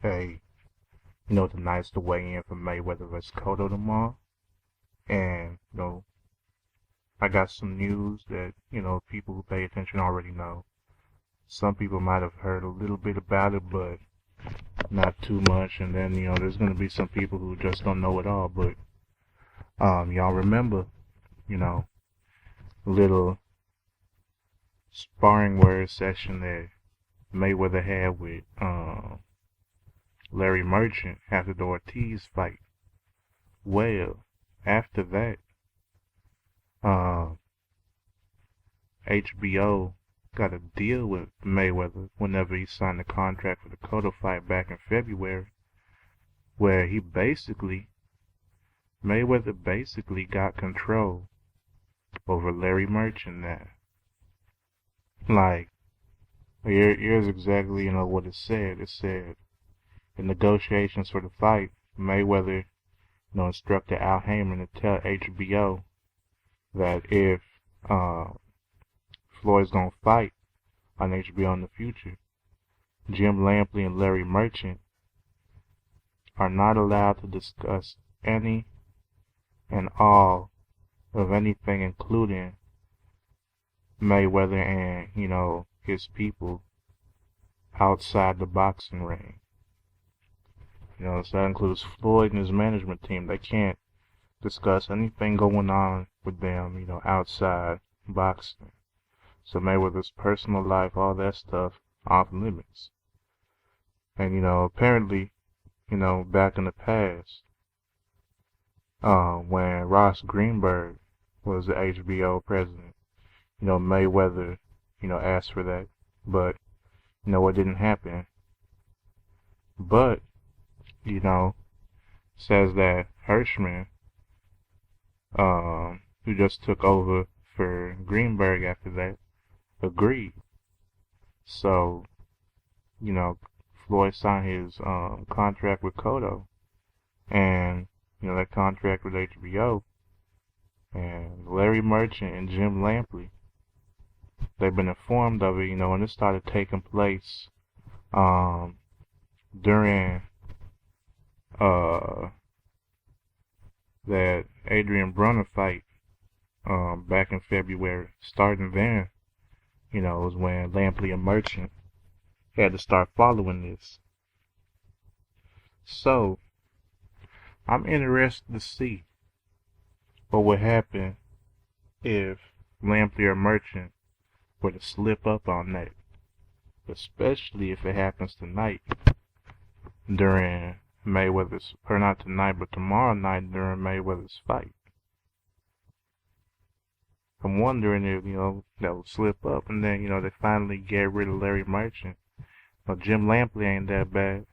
hey, tonight's the weigh-in for Mayweather vs. Cotto tomorrow. And, I got some news that, people who pay attention already know. Some people might have heard a little bit about it, but not too much. And then, there's going to be some people who just don't know it all. But, y'all remember, little sparring word session that Mayweather had with, Larry Merchant after the Ortiz fight. Well, after that, HBO got a deal with Mayweather whenever he signed the contract for the Cotto fight back in February, where Mayweather basically got control over Larry Merchant now. Like, here's exactly, what it said. It said, in negotiations for the fight, Mayweather, instructed Al Heyman to tell HBO that if Floyd's gonna fight on HBO in the future, Jim Lampley and Larry Merchant are not allowed to discuss any and all of anything, including Mayweather and, his people outside the boxing ring. So that includes Floyd and his management team. They can't discuss anything going on with them, outside boxing. So Mayweather's personal life, all that stuff, off limits. And, apparently, back in the past, when Ross Greenberg was the HBO president, Mayweather, asked for that. But, it didn't happen. But, says that Hirschman, who just took over for Greenberg after that, agreed. So, Floyd signed his contract with Cotto, and that contract with HBO, and Larry Merchant and Jim Lampley, they've been informed of it, and it started taking place during that Adrian Brunner fight back in February. Starting then, was when Lampley and Merchant had to start following this. So, I'm interested to see what would happen if Lampley or Merchant were to slip up on that. Especially if it happens tonight during Mayweather's, or not tonight, but tomorrow night during Mayweather's fight. I'm wondering if, that would slip up and then, they finally get rid of Larry Merchant. Jim Lampley ain't that bad.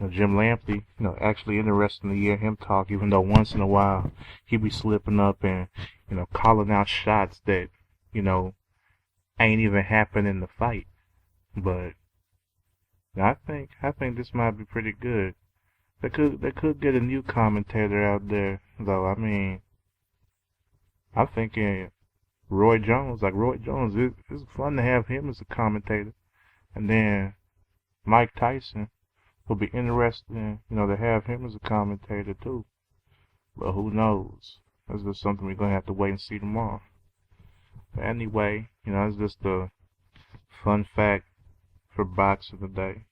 Jim Lampley, actually interesting to hear him talk, even though once in a while he be slipping up and, calling out shots that, ain't even happened in the fight. But I think this might be pretty good. They could get a new commentator out there, though. I mean, I'm thinking Roy Jones. Like Roy Jones, it's fun to have him as a commentator. And then Mike Tyson will be interesting, to have him as a commentator too. But who knows? That's just something we're gonna have to wait and see tomorrow. But anyway, it's just a fun fact for boxing today.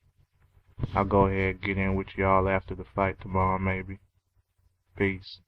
I'll go ahead and get in with y'all after the fight tomorrow, maybe. Peace.